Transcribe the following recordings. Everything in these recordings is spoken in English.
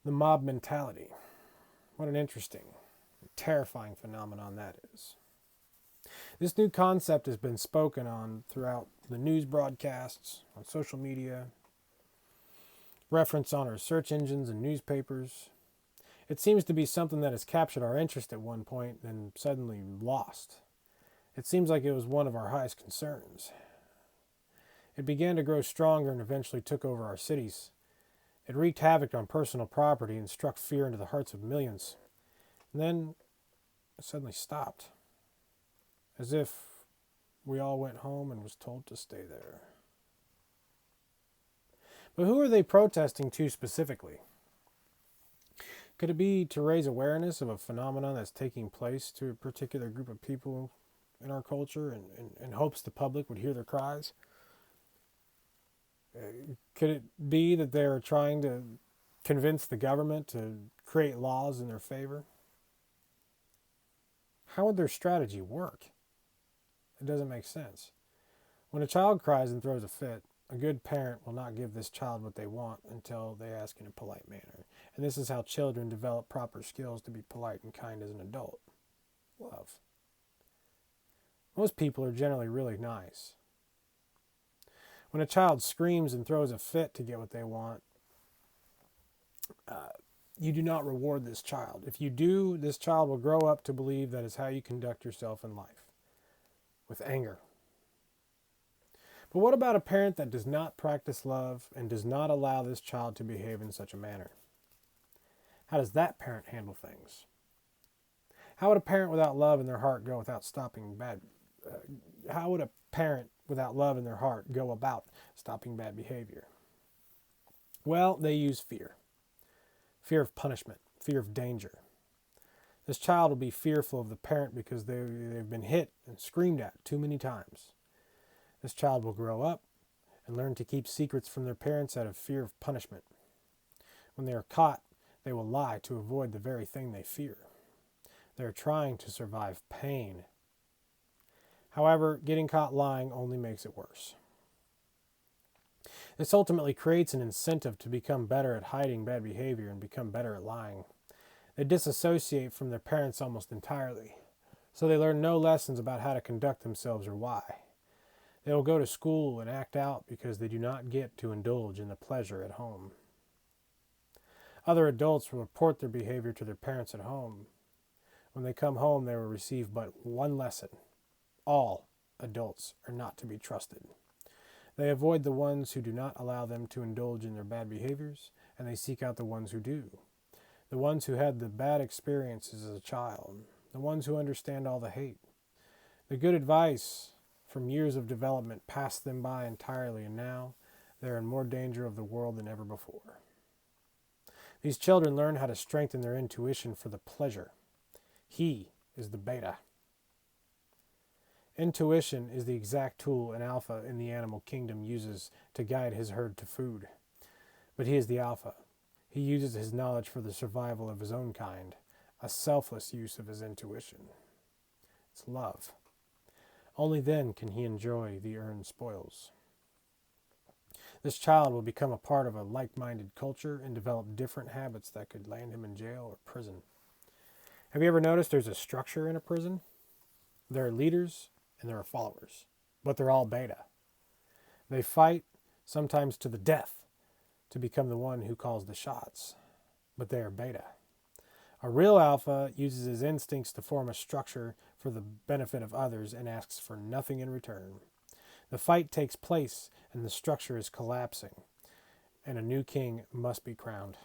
The mob mentality. What an interesting, terrifying phenomenon that is. This new concept has been spoken on throughout the news broadcasts, on social media, reference on our search engines and newspapers. It seems to be something that has captured our interest at one point, then suddenly lost. It seems like it was one of our highest concerns. It began to grow stronger and eventually took over our cities. It wreaked havoc on personal property and struck fear into the hearts of millions. And then it suddenly stopped, as if we all went home and was told to stay there. But who are they protesting to specifically? Could it be to raise awareness of a phenomenon that's taking place to a particular group of people in our culture in hopes the public would hear their cries? Could it be that they're trying to convince the government to create laws in their favor? How would their strategy work? It doesn't make sense. When a child cries and throws a fit, a good parent will not give this child what they want until they ask in a polite manner. And this is how children develop proper skills to be polite and kind as an adult. Love. Most people are generally really nice. When a child screams and throws a fit to get what they want, you do not reward this child. If you do, this child will grow up to believe that is how you conduct yourself in life, with anger. But what about a parent that does not practice love and does not allow this child to behave in such a manner? How does that parent handle things? How would a parent without love in their heart go without stopping bad? How would a parent without love in their heart go about stopping bad behavior? Well, they use fear. Fear of punishment, fear of danger. This child will be fearful of the parent because they've been hit and screamed at too many times. This child will grow up and learn to keep secrets from their parents out of fear of punishment. When they are caught, they will lie to avoid the very thing they fear. They are trying to survive pain. However, getting caught lying only makes it worse. This ultimately creates an incentive to become better at hiding bad behavior and become better at lying. They disassociate from their parents almost entirely, so they learn no lessons about how to conduct themselves or why. They will go to school and act out because they do not get to indulge in the pleasure at home. Other adults will report their behavior to their parents at home. When they come home, they will receive but one lesson. All adults are not to be trusted. They avoid the ones who do not allow them to indulge in their bad behaviors, and they seek out the ones who do. The ones who had the bad experiences as a child. The ones who understand all the hate. The good advice from years of development passed them by entirely, and now they are in more danger of the world than ever before. These children learn how to strengthen their intuition for the pleasure. He is the beta. Intuition is the exact tool an alpha in the animal kingdom uses to guide his herd to food. But he is the alpha. He uses his knowledge for the survival of his own kind, a selfless use of his intuition. It's love. Only then can he enjoy the earned spoils. This child will become a part of a like-minded culture and develop different habits that could land him in jail or prison. Have you ever noticed there's a structure in a prison? There are leaders and there are followers, but they're all beta. They fight, sometimes to the death, to become the one who calls the shots, but they are beta. A real alpha uses his instincts to form a structure for the benefit of others and asks for nothing in return. The fight takes place and the structure is collapsing, and a new king must be crowned.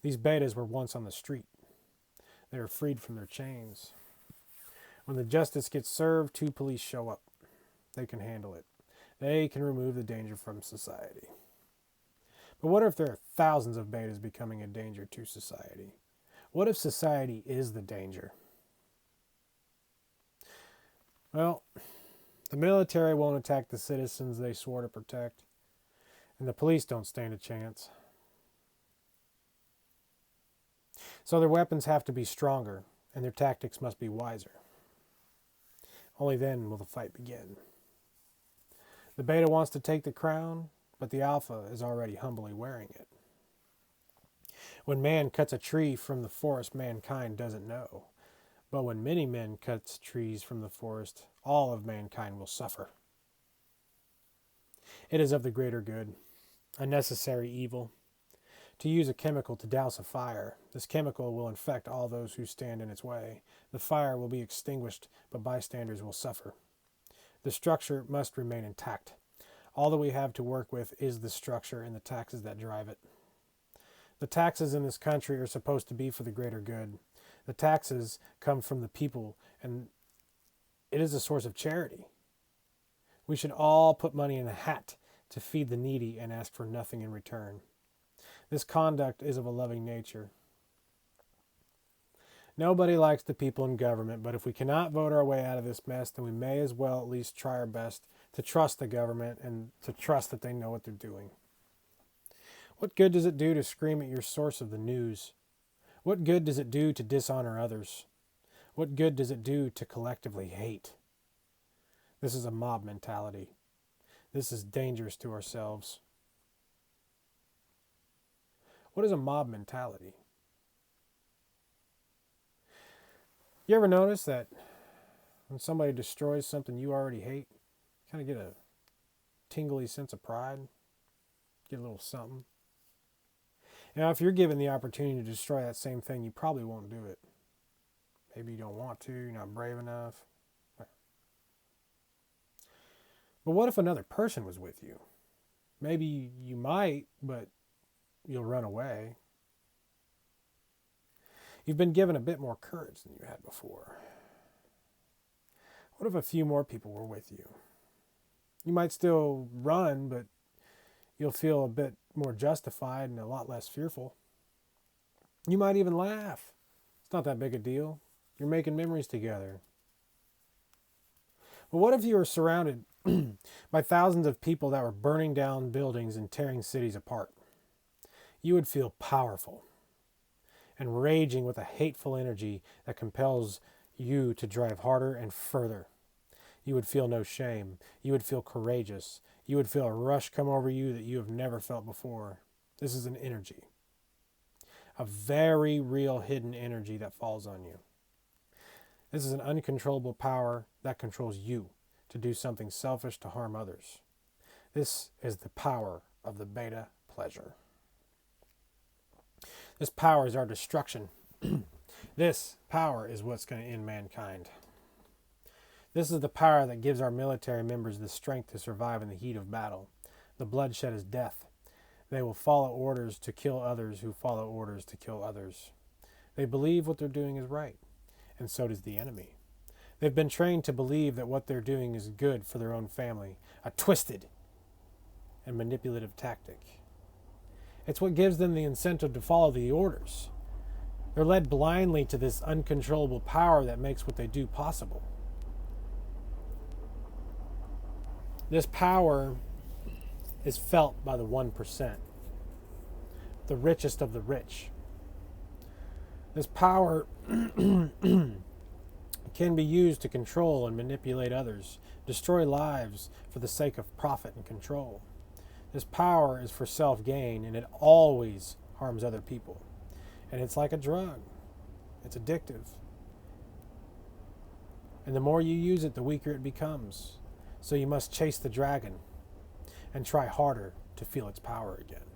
These betas were once on the street. They are freed from their chains. When the justice gets served, 2 police show up. They can handle it. They can remove the danger from society. But what if there are thousands of betas becoming a danger to society? What if society is the danger? Well, the military won't attack the citizens they swore to protect, and the police don't stand a chance. So their weapons have to be stronger, and their tactics must be wiser. Only then will the fight begin. The beta wants to take the crown, but the alpha is already humbly wearing it. When man cuts a tree from the forest, mankind doesn't know. But when many men cut trees from the forest, all of mankind will suffer. It is of the greater good, a necessary evil, to use a chemical to douse a fire. This chemical will infect all those who stand in its way. The fire will be extinguished, but bystanders will suffer. The structure must remain intact. All that we have to work with is the structure and the taxes that drive it. The taxes in this country are supposed to be for the greater good. The taxes come from the people, and it is a source of charity. We should all put money in a hat to feed the needy and ask for nothing in return. This conduct is of a loving nature. Nobody likes the people in government, but if we cannot vote our way out of this mess, then we may as well at least try our best to trust the government and to trust that they know what they're doing. What good does it do to scream at your source of the news? What good does it do to dishonor others? What good does it do to collectively hate? This is a mob mentality. This is dangerous to ourselves. What is a mob mentality? You ever notice that when somebody destroys something you already hate, you kind of get a tingly sense of pride, get a little something? Now, if you're given the opportunity to destroy that same thing, you probably won't do it. Maybe you don't want to, you're not brave enough. But what if another person was with you? Maybe you might, but you'll run away. You've been given a bit more courage than you had before. What if a few more people were with you? You might still run, but you'll feel a bit more justified and a lot less fearful. You might even laugh. It's not that big a deal. You're making memories together. But what if you were surrounded by thousands of people that were burning down buildings and tearing cities apart? You would feel powerful and raging with a hateful energy that compels you to drive harder and further. You would feel no shame. You would feel courageous. You would feel a rush come over you that you have never felt before. This is an energy, a very real hidden energy that falls on you. This is an uncontrollable power that controls you to do something selfish to harm others. This is the power of the beta pleasure. This power is our destruction. This power is what's going to end mankind. This is the power that gives our military members the strength to survive in the heat of battle. The bloodshed is death. They will follow orders to kill others who follow orders to kill others. They believe what they're doing is right, and so does the enemy. They've been trained to believe that what they're doing is good for their own family, a twisted and manipulative tactic. It's what gives them the incentive to follow the orders. They're led blindly to this uncontrollable power that makes what they do possible. This power is felt by the 1%, the richest of the rich. This power can be used to control and manipulate others, destroy lives for the sake of profit and control. This power is for self-gain, and it always harms other people. And it's like a drug. It's addictive. And the more you use it, the weaker it becomes. So you must chase the dragon and try harder to feel its power again.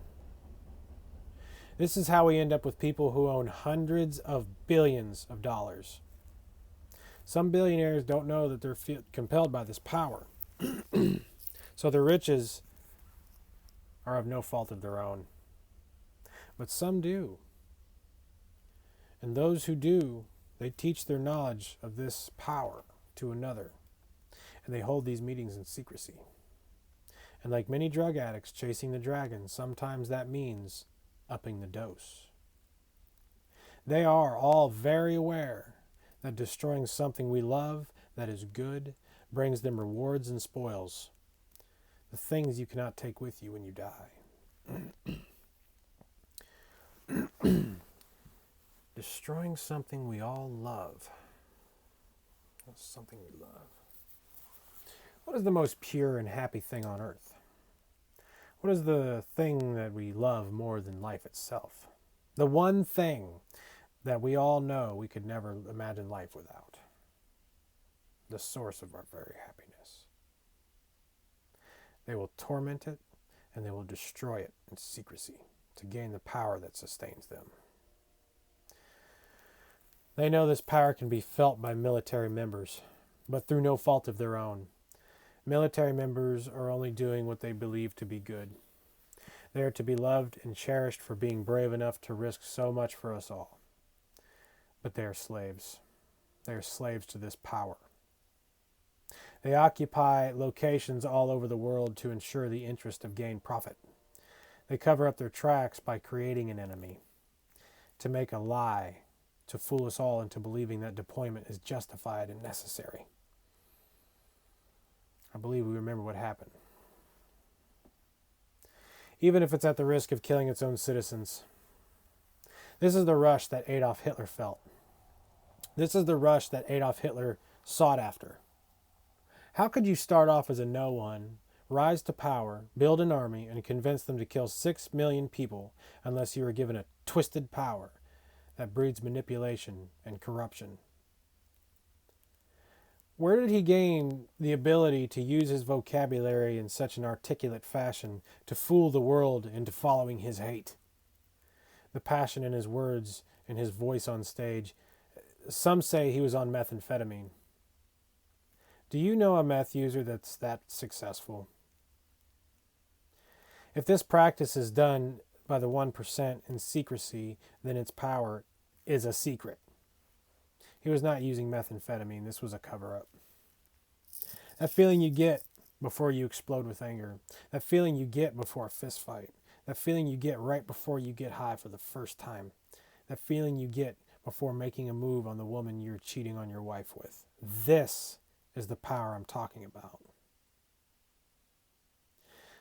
This is how we end up with people who own hundreds of billions of dollars. Some billionaires don't know that they're compelled by this power. So their riches are of no fault of their own. But some do. And those who do, they teach their knowledge of this power to another. And they hold these meetings in secrecy. And like many drug addicts chasing the dragon, sometimes that means upping the dose. They are all very aware that destroying something we love that is good brings them rewards and spoils, the things you cannot take with you when you die. Destroying something we all love. That's something we love. What is the most pure and happy thing on earth? What is the thing that we love more than life itself? The one thing that we all know we could never imagine life without. The source of our very happiness. They will torment it and they will destroy it in secrecy to gain the power that sustains them. They know this power can be felt by military members, but through no fault of their own. Military members are only doing what they believe to be good. They are to be loved and cherished for being brave enough to risk so much for us all. But they are slaves. They are slaves to this power. They occupy locations all over the world to ensure the interest of gain profit. They cover up their tracks by creating an enemy, to make a lie, to fool us all into believing that deployment is justified and necessary. I believe we remember what happened. Even if it's at the risk of killing its own citizens. This is the rush that Adolf Hitler felt. This is the rush that Adolf Hitler sought after. How could you start off as a no one, rise to power, build an army, and convince them to kill 6 million people unless you were given a twisted power that breeds manipulation and corruption? Where did he gain the ability to use his vocabulary in such an articulate fashion to fool the world into following his hate? The passion in his words and his voice on stage. Some say he was on methamphetamine. Do you know a meth user that's that successful? If this practice is done by the 1% in secrecy, then its power is a secret. He was not using methamphetamine. This was a cover-up. That feeling you get before you explode with anger. That feeling you get before a fist fight. That feeling you get right before you get high for the first time. That feeling you get before making a move on the woman you're cheating on your wife with. This is the power I'm talking about.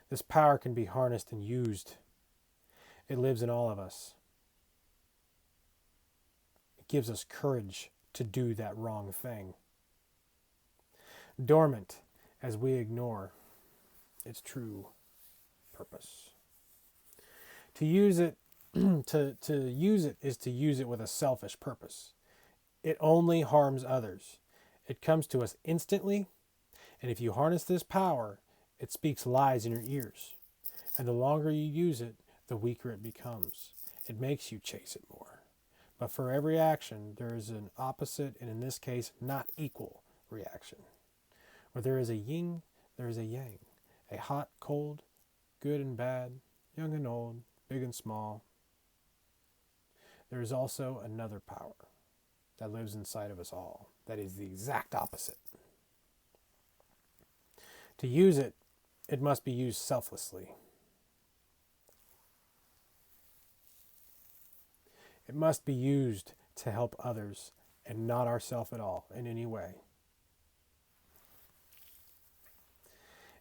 This power can be harnessed and used. It lives in all of us. It gives us courage to do that wrong thing. Dormant as we ignore its true purpose. To use it, to use it is to use it with a selfish purpose. It only harms others. It comes to us instantly, and if you harness this power, it speaks lies in your ears. And the longer you use it, the weaker it becomes. It makes you chase it more. But for every action, there is an opposite, and in this case, not equal reaction. Where there is a yin, there is a yang. A hot, cold, good and bad, young and old, big and small. There is also another power that lives inside of us all. That is the exact opposite. To use it, it must be used selflessly. It must be used to help others and not ourselves at all in any way.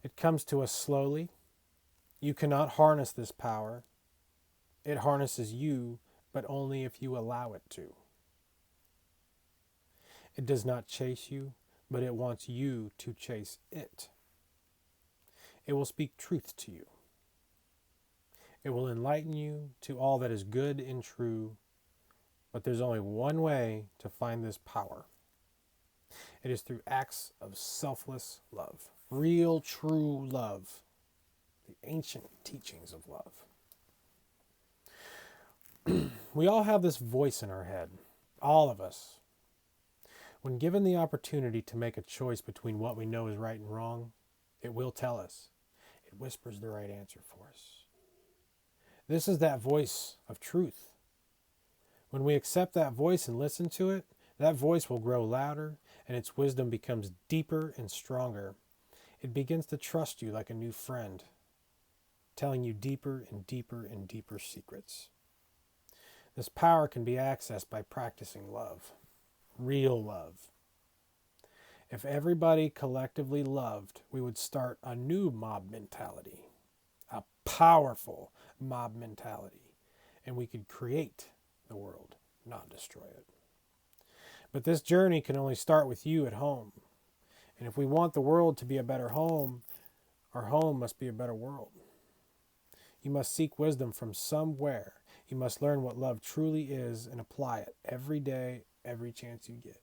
It comes to us slowly. You cannot harness this power. It harnesses you, but only if you allow it to. It does not chase you, but it wants you to chase it. It will speak truth to you. It will enlighten you to all that is good and true, but there's only one way to find this power. It is through acts of selfless love. Real, true love. The ancient teachings of love. We all have this voice in our head. All of us. When given the opportunity to make a choice between what we know is right and wrong, it will tell us. It whispers the right answer for us. This is that voice of truth. When we accept that voice and listen to it, that voice will grow louder and its wisdom becomes deeper and stronger. It begins to trust you like a new friend, telling you deeper and deeper and deeper secrets. This power can be accessed by practicing love. Real love. If everybody collectively loved, we would start a new mob mentality, a powerful mob mentality, and we could create the world, not destroy it. But this journey can only start with you at home. And if we want the world to be a better home, our home must be a better world. You must seek wisdom from somewhere. You must learn what love truly is and apply it every day, every chance you get.